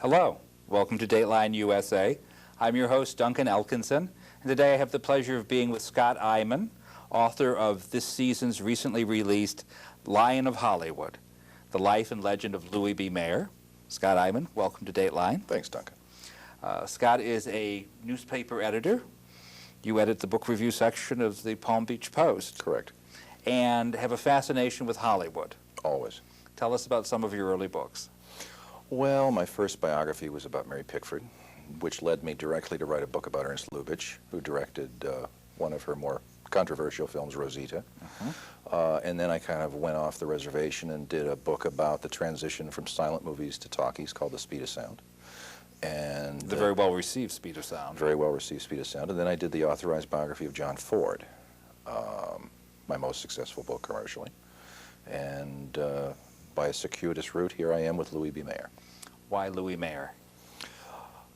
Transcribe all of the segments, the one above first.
Hello, welcome to Dateline USA. I'm your host, Duncan Elkin, and today I have the pleasure of being with Scott Eyman, author of this season's recently released Lion of Hollywood, The Life and Legend of Louis B. Mayer. Scott Eyman, welcome to Dateline. Thanks, Duncan. Scott is a newspaper editor. You edit the book review section of the Palm Beach Post. Correct. And have a fascination with Hollywood. Always. Tell us about some of your early books. Well, my first biography was about Mary Pickford, which led me directly to write a book about Ernst Lubitsch, who directed one of her more controversial films, Rosita. And then I kind of went off the reservation and did a book about the transition from silent movies to talkies called The Speed of Sound. And the very well-received Speed of Sound. Very well-received Speed of Sound. And then I did the authorized biography of John Ford, my most successful book commercially. And by a circuitous route, here I am with Louis B. Mayer. Why Louis Mayer?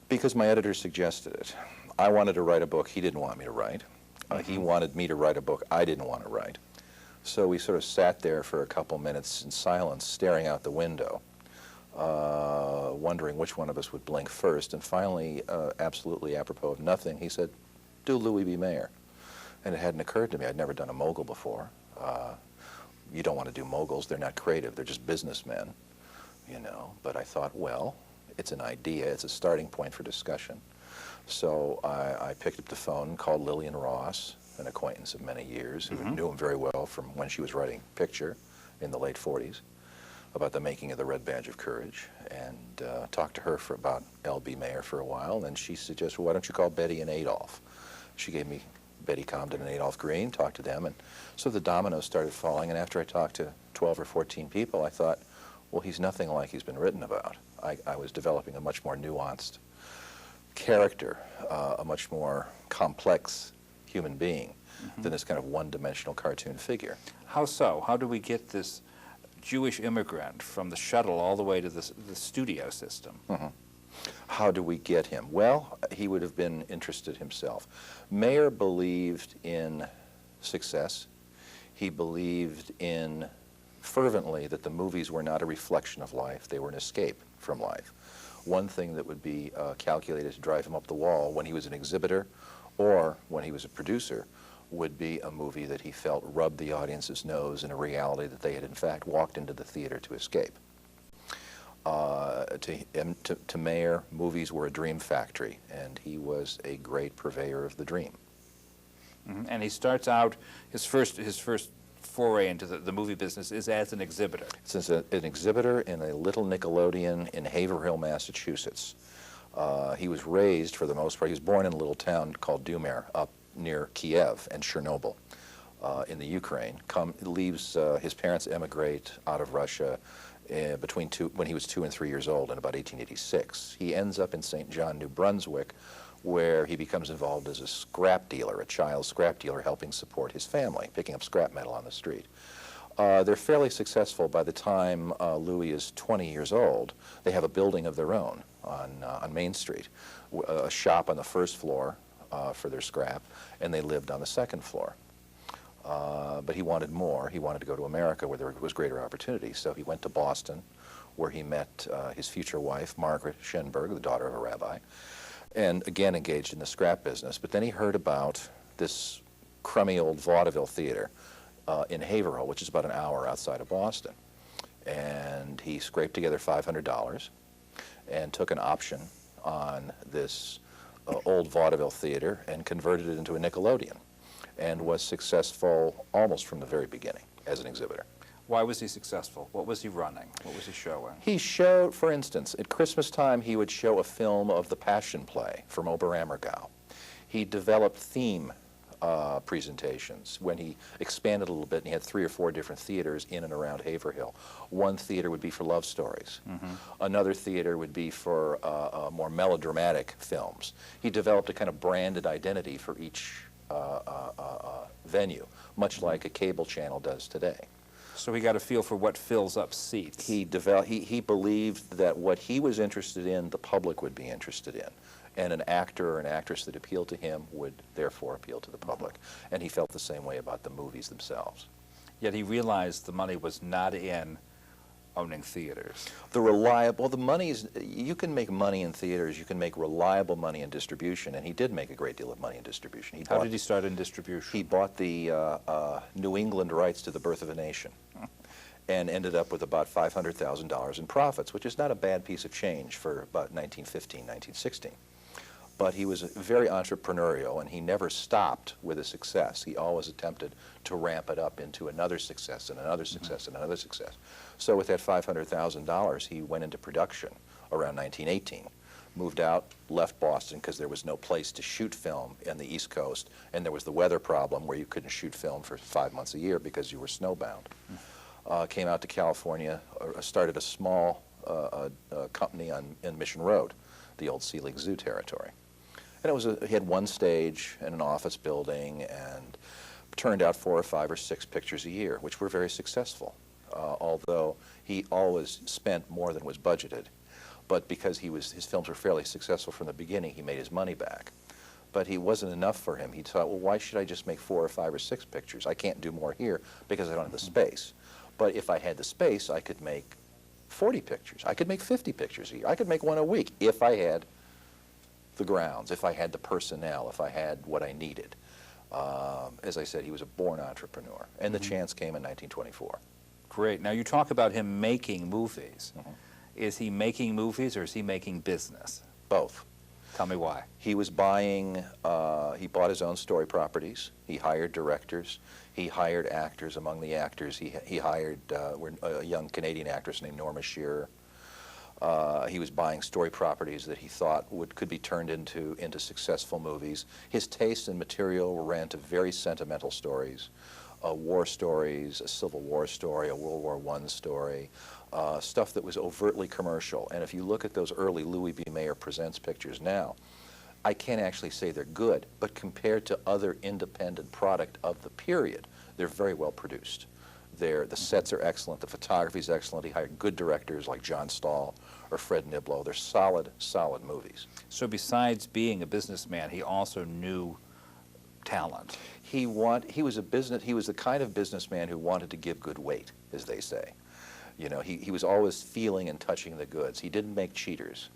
Because my editor suggested it. I wanted to write a book he didn't want me to write. He wanted me to write a book I didn't want to write. So we sort of sat there for a couple minutes in silence, staring out the window, wondering which one of us would blink first. And finally, absolutely apropos of nothing, he said, do Louis B. Mayer. And it hadn't occurred to me. I'd never done a mogul before. You don't want to do moguls. They're not creative. They're just businessmen, you know. But I thought, well, it's an idea. It's a starting point for discussion. So I picked up the phone and called Lillian Ross, an acquaintance of many years, who knew him very well from when she was writing Picture in the late 40s, about the making of the Red Badge of Courage, and talked to her for about L.B. Mayer for a while. And then she suggested, well, why don't you call Betty and Adolph? She gave me Betty Comden and Adolph Green, talked to them, and so the dominoes started falling. And after I talked to 12 or 14 people, I thought, well, he's nothing like he's been written about. I was developing a much more nuanced character, a much more complex human being than this kind of one-dimensional cartoon figure. How so? How do we get this Jewish immigrant from the shuttle all the way to the studio system? How do we get him? Well, he would have been interested himself. Mayer believed in success. He believed in fervently that the movies were not a reflection of life. They were an escape from life. One thing that would be calculated to drive him up the wall when he was an exhibitor or when he was a producer would be a movie that he felt rubbed the audience's nose in a reality that they had in fact walked into the theater to escape. To Mayer, movies were a dream factory, and he was a great purveyor of the dream. And he starts out, his first foray into the movie business is as an exhibitor. Since an exhibitor in a little Nickelodeon in Haverhill, Massachusetts. He was raised, for the most part, he was born in a little town called Dumare, up near Kiev and Chernobyl in the Ukraine. His parents emigrate out of Russia when he was 2 and 3 years old in about 1886. He ends up in St. John, New Brunswick, where he becomes involved as a scrap dealer, a child scrap dealer, helping support his family, picking up scrap metal on the street. They're fairly successful. By the time Louis is 20 years old, they have a building of their own on Main Street, a shop on the first floor for their scrap, and they lived on the second floor. But he wanted more. He wanted to go to America where there was greater opportunity. So he went to Boston, where he met his future wife, Margaret Schenberg, the daughter of a rabbi, and again engaged in the scrap business. But then he heard about this crummy old vaudeville theater in Haverhill, which is about an hour outside of Boston. And he scraped together $500 and took an option on this old vaudeville theater and converted it into a Nickelodeon, and was successful almost from the very beginning as an exhibitor. Why was he successful? What was he running? What was he showing? He showed, for instance, at Christmas time, he would show a film of the Passion Play from Oberammergau. He developed theme presentations when he expanded a little bit, and he had 3 or 4 different theaters in and around Haverhill. One theater would be for love stories. Another theater would be for more melodramatic films. He developed a kind of branded identity for each venue, much like a cable channel does today. So he got a feel for what fills up seats. He believed that what he was interested in, the public would be interested in. And an actor or an actress that appealed to him would therefore appeal to the public. And he felt the same way about the movies themselves. Yet he realized the money was not in owning theaters. The money is, you can make money in theaters, you can make reliable money in distribution, and he did make a great deal of money in distribution. How did he start in distribution? He bought the New England rights to The Birth of a Nation and ended up with about $500,000 in profits, which is not a bad piece of change for about 1915, 1916. But he was very entrepreneurial, and he never stopped with a success. He always attempted to ramp it up into another success and another success and another success. So with that $500,000, he went into production around 1918, moved out, left Boston because there was no place to shoot film in the East Coast, and there was the weather problem where you couldn't shoot film for 5 months a year because you were snowbound. Came out to California, started a small company in Mission Road, the old Sea League Zoo territory. And he had one stage and an office building, and turned out 4 or 5 or 6 pictures a year, which were very successful, although he always spent more than was budgeted. But because his films were fairly successful from the beginning, he made his money back. But he wasn't enough for him. He thought, well, why should I just make 4 or 5 or 6 pictures? I can't do more here because I don't have the space. But if I had the space, I could make 40 pictures. I could make 50 pictures a year. I could make 1 a week if I had the grounds, if I had the personnel, if I had what I needed. As I said, he was a born entrepreneur, and the chance came in 1924. Great. Now you talk about him making movies. Is he making movies or is he making business? Both. Tell me why. He was buying, he bought his own story properties. He hired directors. He hired actors. Among the actors, he hired a young Canadian actress named Norma Shearer. He was buying story properties that he thought could be turned into successful movies. His taste in material ran to very sentimental stories, war stories, a Civil War story, a World War I story, stuff that was overtly commercial. And if you look at those early Louis B. Mayer Presents pictures now, I can't actually say they're good, but compared to other independent product of the period, they're very well produced. The sets are excellent, the photography is excellent. He hired good directors like John Stahl or Fred Niblo. They're solid, solid movies. So besides being a businessman, he also knew talent. He was the kind of businessman who wanted to give good weight, as they say. You know, he was always feeling and touching the goods. He didn't make cheaters.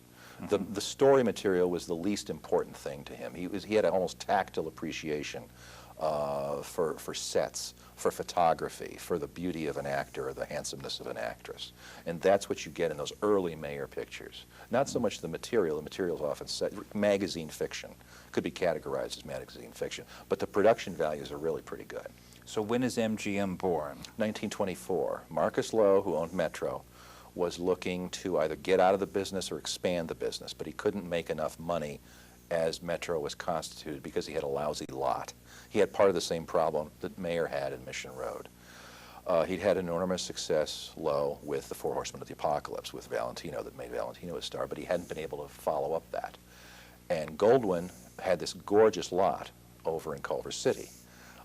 The story material was the least important thing to him. He had an almost tactile appreciation for sets, for photography, for the beauty of an actor or the handsomeness of an actress. And that's what you get in those early Mayer pictures. Not so much the material. The material is often magazine fiction. Could be categorized as magazine fiction. But the production values are really pretty good. So when is MGM born? 1924. Marcus Lowe, who owned Metro, was looking to either get out of the business or expand the business, but he couldn't make enough money as Metro was constituted because he had a lousy lot. He had part of the same problem that Mayer had in Mission Road. He'd had enormous success, Lowe, with the Four Horsemen of the Apocalypse, with Valentino, that made Valentino a star, but he hadn't been able to follow up that. And Goldwyn had this gorgeous lot over in Culver City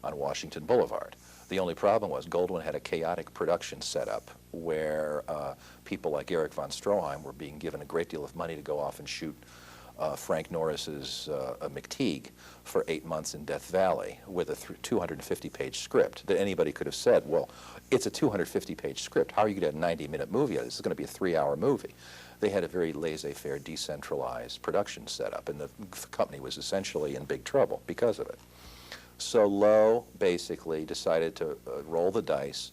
on Washington Boulevard. The only problem was Goldwyn had a chaotic production setup where people like Erich von Stroheim were being given a great deal of money to go off and shoot Frank Norris's McTeague for 8 months in Death Valley with a 250-page script that anybody could have said, well, it's a 250-page script. How are you going to have a 90-minute movie? This is going to be a 3-hour movie. They had a very laissez-faire, decentralized production setup, and the company was essentially in big trouble because of it. So Lowe basically decided to roll the dice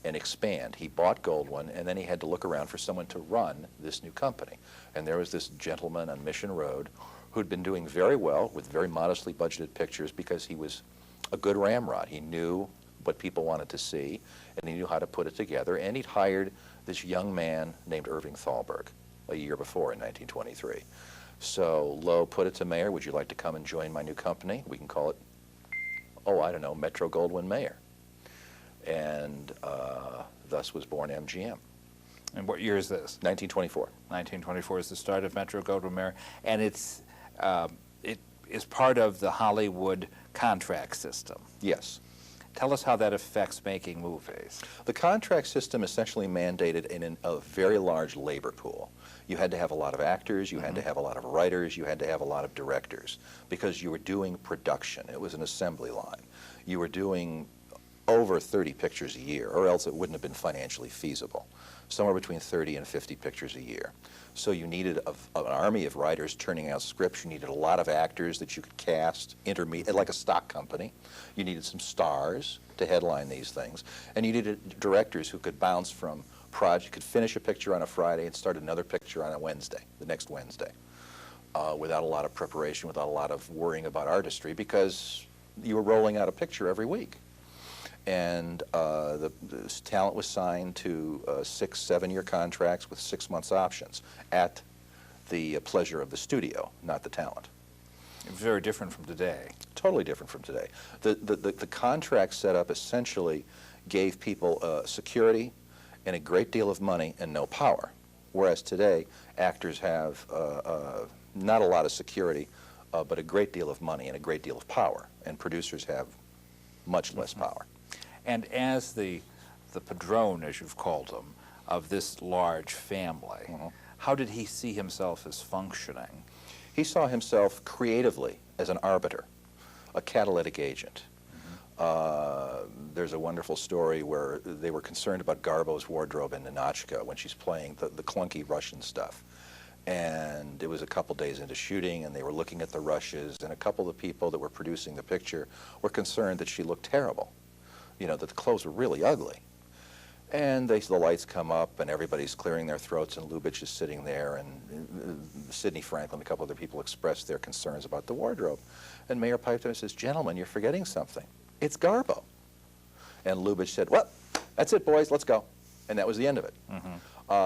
and expand. He bought Goldwyn, and then he had to look around for someone to run this new company. And there was this gentleman on Mission Road who'd been doing very well with very modestly budgeted pictures because he was a good ramrod. He knew what people wanted to see, and he knew how to put it together. And he'd hired this young man named Irving Thalberg a year before in 1923. So Lowe put it to Mayer, would you like to come and join my new company? We can call it, oh, I don't know, Metro Goldwyn Mayer. And thus was born MGM. And what year is this? 1924. 1924 is the start of Metro Goldwyn Mayer, and it is part of the Hollywood contract system. Yes. Tell us how that affects making movies. The contract system essentially mandated a very large labor pool. You had to have a lot of actors, you had to have a lot of writers, you had to have a lot of directors, because you were doing production. It was an assembly line. You were doing over 30 pictures a year, or else it wouldn't have been financially feasible. Somewhere between 30 and 50 pictures a year. So you needed an army of writers turning out scripts. You needed a lot of actors that you could cast, like a stock company. You needed some stars to headline these things. And you needed directors who could bounce from project, could finish a picture on a Friday and start another picture on a Wednesday, the next Wednesday, without a lot of preparation, without a lot of worrying about artistry, because you were rolling out a picture every week. And the talent was signed to 6-7-year contracts with 6 months options at the pleasure of the studio, not the talent. Very different from today. Totally different from today. The contract setup essentially gave people security and a great deal of money and no power, whereas today actors have not a lot of security, but a great deal of money and a great deal of power, and producers have much less power. And as the padrone, as you've called him, of this large family, how did he see himself as functioning? He saw himself creatively as an arbiter, a catalytic agent. There's a wonderful story where they were concerned about Garbo's wardrobe in Ninotchka when she's playing the clunky Russian stuff. And it was a couple days into shooting, and they were looking at the rushes, and a couple of the people that were producing the picture were concerned that she looked terrible. You know, that the clothes were really ugly. And the lights come up, and everybody's clearing their throats, and Lubitsch is sitting there, and Sidney Franklin, a couple other people expressed their concerns about the wardrobe. And Mayer piped in and says, "Gentlemen, you're forgetting something. It's Garbo." And Lubitsch said, "Well, that's it, boys, let's go." And that was the end of it.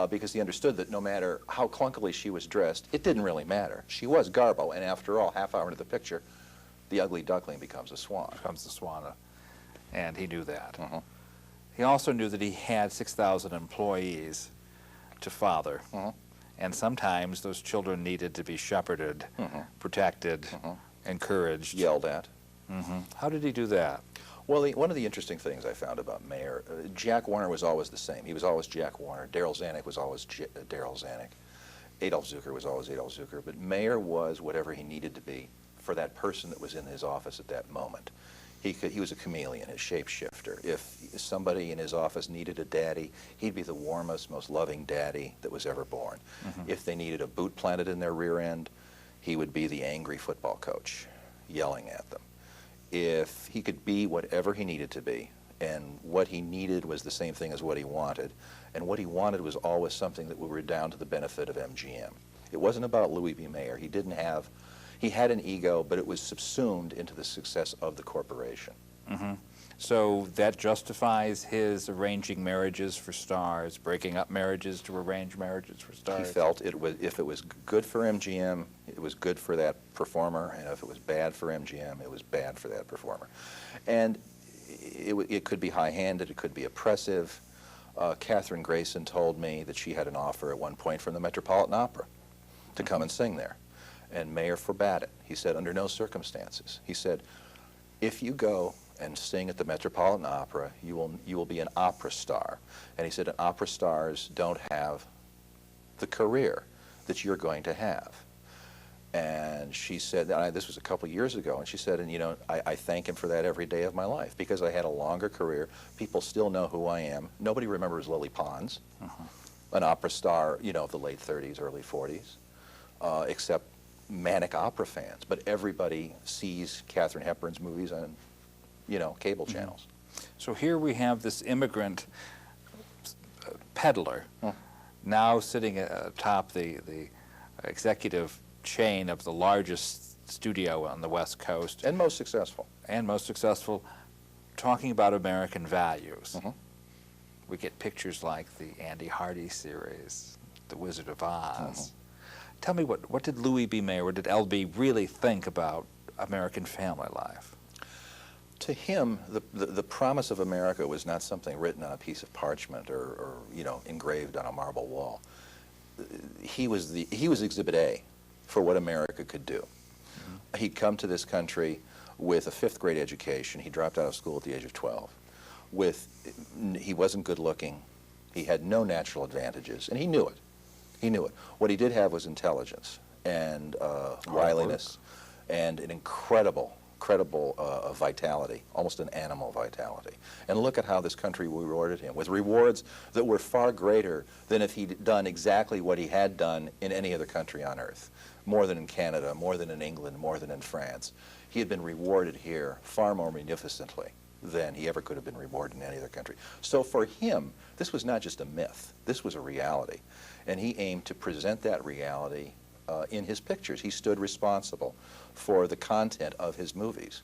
Because he understood that no matter how clunkily she was dressed, it didn't really matter. She was Garbo, and after all, half hour into the picture, the ugly duckling becomes a swan. Becomes the swan. And he knew that. He also knew that he had 6,000 employees to father, and sometimes those children needed to be shepherded, protected, encouraged. Yelled at. How did he do that? Well, one of the interesting things I found about Mayer, Jack Warner was always the same. He was always Jack Warner. Darryl Zanuck was always Darryl Zanuck. Adolf Zucker was always Adolf Zucker. But Mayer was whatever he needed to be for that person that was in his office at that moment. He was a chameleon, a shapeshifter. If somebody in his office needed a daddy, he'd be the warmest, most loving daddy that was ever born. If they needed a boot planted in their rear end, he would be the angry football coach, yelling at them. If he could be whatever he needed to be, and what he needed was the same thing as what he wanted, and what he wanted was always something that would redound to the benefit of MGM. It wasn't about Louis B. Mayer. He had an ego, but it was subsumed into the success of the corporation. So that justifies his arranging marriages for stars, breaking up marriages to arrange marriages for stars? He felt if it was good for MGM, it was good for that performer, and if it was bad for MGM, it was bad for that performer. And it could be high-handed, it could be oppressive. Katherine Grayson told me that she had an offer at one point from the Metropolitan Opera to come and sing there. And Mayer forbade it. He said, under no circumstances. He said, if you go and sing at the Metropolitan Opera, you will be an opera star. And he said, opera stars don't have the career that you're going to have. And she said, this was a couple years ago, and she said, and you know, I thank him for that every day of my life, because I had a longer career. People still know who I am. Nobody remembers Lily Pons, an opera star, you know, of the late 30s, early 40s, except manic opera fans. But everybody sees Katharine Hepburn's movies on you know, cable channels. So here we have this immigrant peddler now sitting atop the executive chain of the largest studio on the West Coast. And most successful. And most successful, talking about American values. We get pictures like the Andy Hardy series, The Wizard of Oz. Tell me, what did Louis B. Mayer, what did LB really think about American family life? To him, the promise of America was not something written on a piece of parchment or you know, engraved on a marble wall. He was Exhibit A for what America could do. He'd come to this country with a 5th grade education. He dropped out of school at the age of 12. He wasn't good looking. He had no natural advantages, and he knew it. He knew it. What he did have was intelligence and wiliness and an incredible vitality, almost an animal vitality. And look at how this country rewarded him, with rewards that were far greater than if he'd done exactly what he had done in any other country on earth. More than in Canada, more than in England, more than in France. He had been rewarded here far more munificently than he ever could have been rewarded in any other country. So for him, this was not just a myth, this was a reality. And he aimed to present that reality in his pictures. He stood responsible for the content of his movies,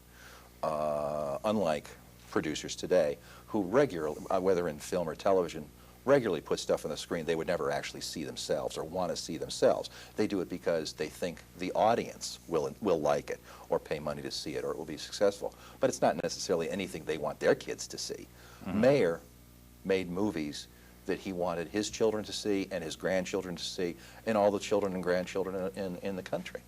unlike producers today who regularly, whether in film or television, regularly put stuff on the screen they would never actually see themselves or want to see themselves. They do it because they think the audience will like it or pay money to see it or it will be successful. But it's not necessarily anything they want their kids to see. Mayer made movies that he wanted his children to see and his grandchildren to see and all the children and grandchildren in the country.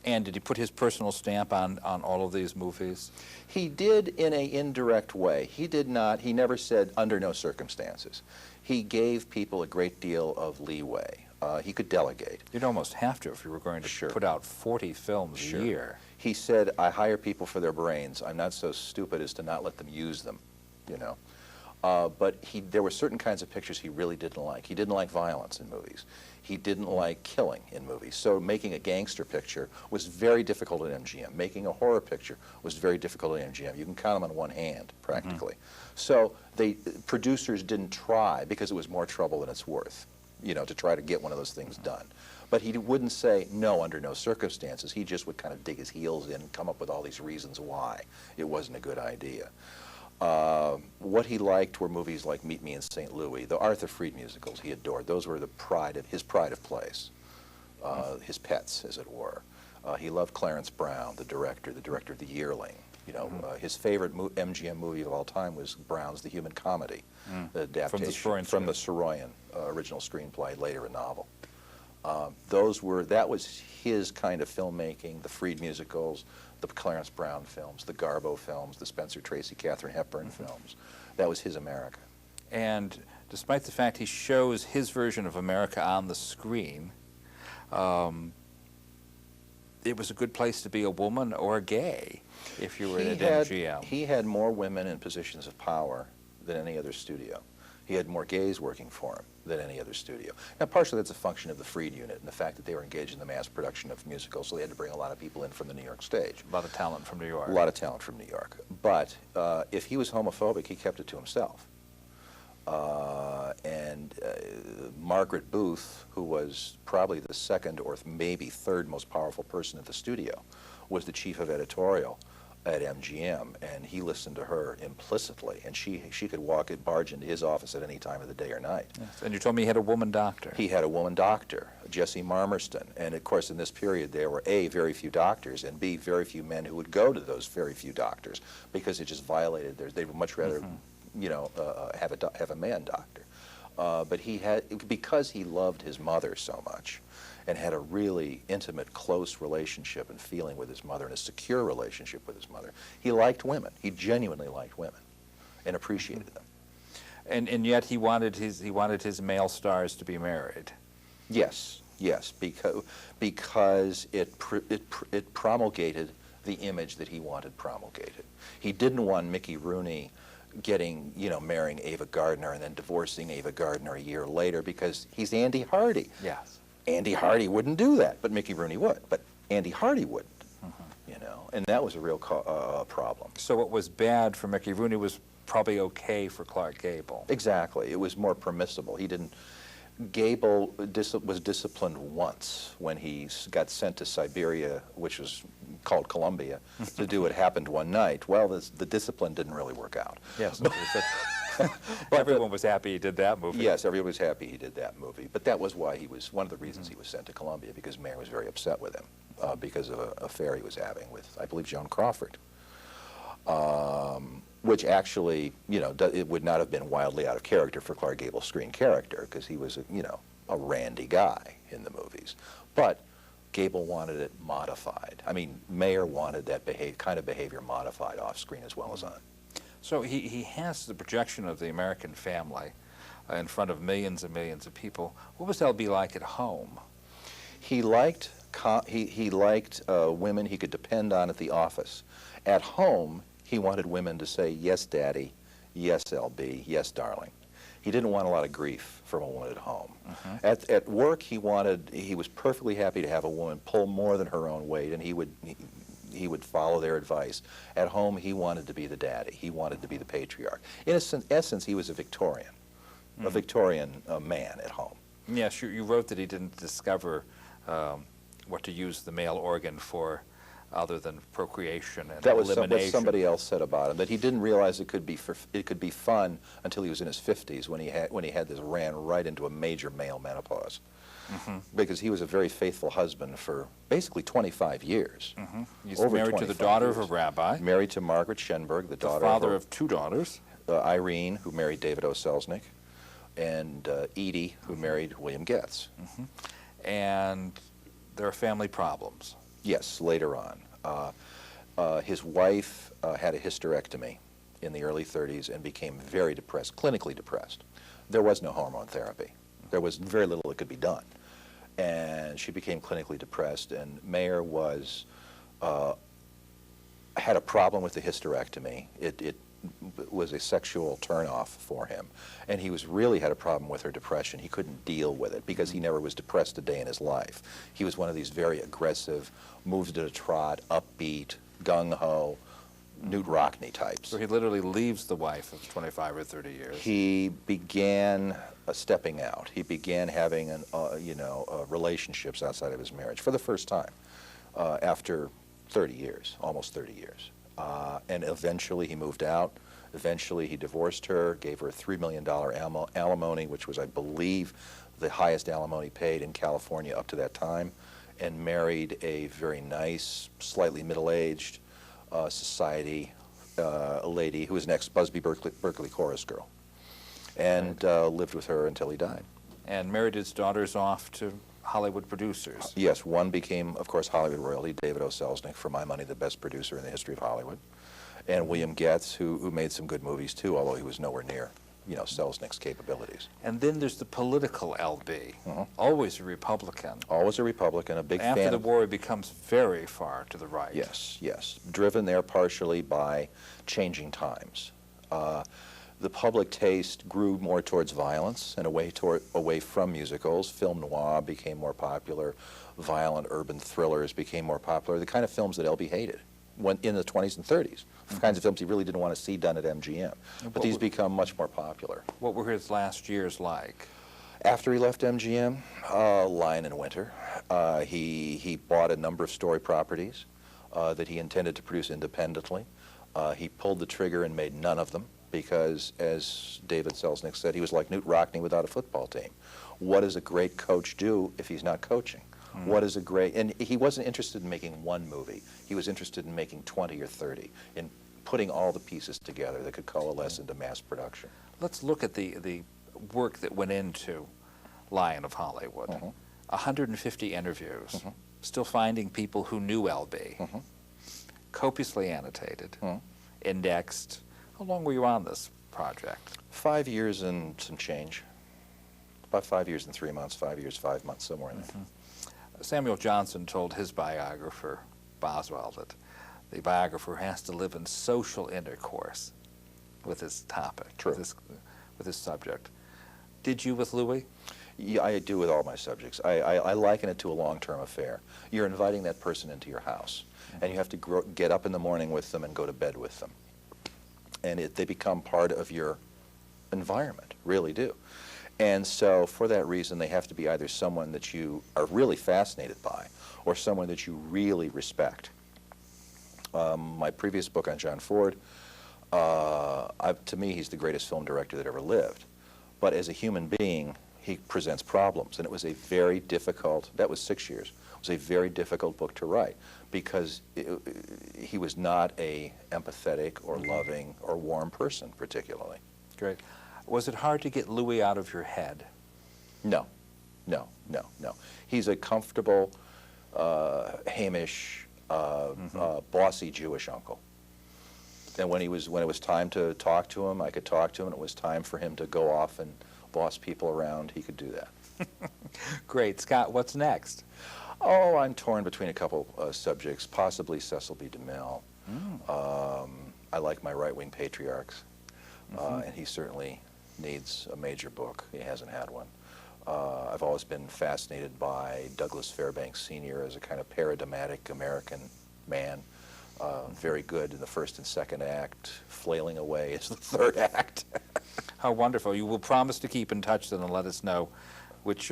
And did he put his personal stamp on all of these movies? He did in an indirect way. He did not, he never said under no circumstances. He gave people a great deal of leeway. He could delegate. You'd almost have to if you were going to put out 40 films a year. He said, I hire people for their brains. I'm not so stupid as to not let them use them, you know. But there were certain kinds of pictures he really didn't like. He didn't like violence in movies. He didn't like killing in movies. So making a gangster picture was very difficult at MGM. Making a horror picture was very difficult at MGM. You can count them on one hand, practically. So producers didn't try, because it was more trouble than it's worth, you know, to try to get one of those things done. But he wouldn't say no under no circumstances. He just would kind of dig his heels in and come up with all these reasons why it wasn't a good idea. What he liked were movies like Meet Me in St. Louis, the Arthur Freed musicals he adored. Those were his pride of place, his pets, as it were. He loved Clarence Brown, the director of The Yearling. You know, his favorite MGM movie of all time was Brown's The Human Comedy, the adaptation from the Soroyan original screenplay, later a novel. That was his kind of filmmaking, the Freed musicals, the Clarence Brown films, the Garbo films, the Spencer Tracy, Katharine Hepburn films. That was his America. And despite the fact he shows his version of America on the screen, it was a good place to be a woman or gay if you were at MGM. He had more women in positions of power than any other studio. He had more gays working for him than any other studio. Now, partially that's a function of the Freed unit and the fact that they were engaged in the mass production of musicals, so they had to bring a lot of people in from the New York stage. A lot of talent from New York. A lot of talent from New York. But if he was homophobic, he kept it to himself. Margaret Booth, who was probably the second or maybe third most powerful person at the studio, was the chief of editorial at MGM, and he listened to her implicitly, and she could barge into his office at any time of the day or night. Yes. And you told me he had a woman doctor. He had a woman doctor, Jessie Marmerston, and of course in this period there were A, very few doctors, and B, very few men who would go to those very few doctors, because it just violated they would much rather you know, have a man doctor. But because he loved his mother so much, and had a really intimate, close relationship and feeling with his mother, and a secure relationship with his mother, he liked women. He genuinely liked women, and appreciated them. And yet he wanted his male stars to be married. Yes, because it promulgated the image that he wanted promulgated. He didn't want Mickey Rooney marrying Ava Gardner and then divorcing Ava Gardner a year later, because he's Andy Hardy. Yes. Andy Hardy wouldn't do that, but Mickey Rooney would. But Andy Hardy wouldn't. you know, and that was a real problem. So what was bad for Mickey Rooney was probably okay for Clark Gable. Exactly. It was more permissible. He didn't. Gable was disciplined once when he got sent to Siberia, which was called Columbia, to do It Happened One Night. Well, the discipline didn't really work out. Yes. Everyone was happy he did that movie. Yes, everyone was happy he did that movie. But that was why one of the reasons he was sent to Columbia, because Mayer was very upset with him because of an affair he was having with, I believe, Joan Crawford. Which actually, you know, it would not have been wildly out of character for Clark Gable's screen character, because he was, you know, a randy guy in the movies. But Gable wanted it modified. I mean, Mayer wanted that kind of behavior modified off screen as well as on. So he has the projection of the American family in front of millions and millions of people. What was LB like at home? He liked women he could depend on at the office. At home, he wanted women to say, yes, Daddy, yes, LB, yes, darling. He didn't want a lot of grief from a woman at home. At work, he was perfectly happy to have a woman pull more than her own weight, and he would follow their advice. At home, he wanted to be the daddy. He wanted to be the patriarch. In essence, he was a Victorian, a Victorian man at home. Yes, you wrote that he didn't discover what to use the male organ for other than procreation and elimination. That was what somebody else said about him, that he didn't realize it could be fun until he was in his 50s when he had this ran right into a major male menopause. Because he was a very faithful husband for basically 25 years. He's married to the daughter of a rabbi. Married to Margaret Schenberg, the daughter father of two daughters. Irene, who married David O. Selznick, and Edie, who married William Getz. And there are family problems. Yes, later on. His wife had a hysterectomy in the early 30s and became very depressed, clinically depressed. There was no hormone therapy. There was very little that could be done. And she became clinically depressed, and Mayer had a problem with the hysterectomy. It was a sexual turnoff for him. And he really had a problem with her depression. He couldn't deal with it because he never was depressed a day in his life. He was one of these very aggressive, moves at a trot, upbeat, gung-ho, Newt Rockney types. So he literally leaves the wife of 25 or 30 years. He began stepping out. He began having relationships outside of his marriage for the first time after 30 years, almost 30 years. And eventually he moved out. Eventually he divorced her, gave her a $3 million alimony, which was, I believe, the highest alimony paid in California up to that time, and married a very nice, slightly middle-aged society lady who was an ex-Busby Berkeley chorus girl, and lived with her until he died. And married his daughters off to Hollywood producers. Yes, one became, of course, Hollywood royalty, David O. Selznick, for my money, the best producer in the history of Hollywood, and William Getz, who made some good movies too, although he was nowhere near, you know, Selznick's capabilities. And then there's the political LB, always a Republican. Always a Republican, a big fan. After the war, he becomes very far to the right. Yes, yes. Driven there partially by changing times. The public taste grew more towards violence and away from musicals. Film noir became more popular. Violent urban thrillers became more popular. The kind of films that LB hated in the 20s and 30s. The kinds of films he really didn't want to see done at MGM. But these become much more popular. What were his last years like? After he left MGM, Lion in Winter, he bought a number of story properties that he intended to produce independently. He pulled the trigger and made none of them because, as David Selznick said, he was like Newt Rockney without a football team. What does a great coach do if he's not coaching? What is a great... And he wasn't interested in making one movie. He was interested in making 20 or 30, in putting all the pieces together that could coalesce into mass production. Let's look at the work that went into Lion of Hollywood. 150 interviews, still finding people who knew LB, copiously annotated, indexed. How long were you on this project? 5 years and some change. About 5 years and 3 months, 5 years, 5 months, somewhere in there. Samuel Johnson told his biographer, Boswell, that the biographer has to live in social intercourse with his topic, with his subject. Did you with Louis? Yeah, I do with all my subjects. I liken it to a long-term affair. You're inviting that person into your house, and you have to get up in the morning with them and go to bed with them. And they become part of your environment, really do. And so for that reason, they have to be either someone that you are really fascinated by or someone that you really respect. My previous book on John Ford, to me, he's the greatest film director that ever lived. But as a human being, he presents problems, and it was a very difficult, that was 6 years, it was a very difficult book to write because he was not a empathetic or loving or warm person particularly. Great. Was it hard to get Louis out of your head? No, no, no, no. He's a comfortable, Hamish, bossy Jewish uncle. And when it was time to talk to him, I could talk to him, and it was time for him to go off and boss people around, he could do that. Great. Scott, what's next? Oh, I'm torn between a couple subjects, possibly Cecil B. DeMille. I like my right-wing patriarchs, and he certainly needs a major book. He hasn't had one. I've always been fascinated by Douglas Fairbanks Sr. as a kind of paradigmatic American man. Very good in the first and second act, flailing away as the third act. How wonderful. You will promise to keep in touch then and let us know which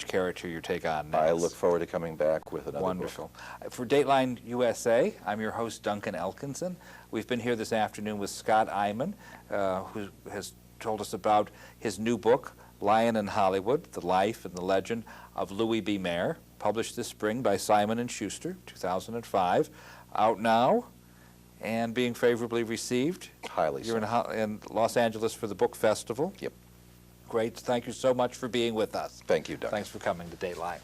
character you take on next. I look forward to coming back with another Wonderful. book. For Dateline USA, I'm your host, Duncan Elkinson. We've been here this afternoon with Scott Eyman, who has told us about his new book, Lion in Hollywood, The Life and the Legend of Louis B. Mayer, published this spring by Simon & Schuster, 2005. Out now and being favorably received. Highly so. You're in Los Angeles for the book festival. Yep. Great. Thank you so much for being with us. Thank you, Doug. Thanks for coming to Dateline.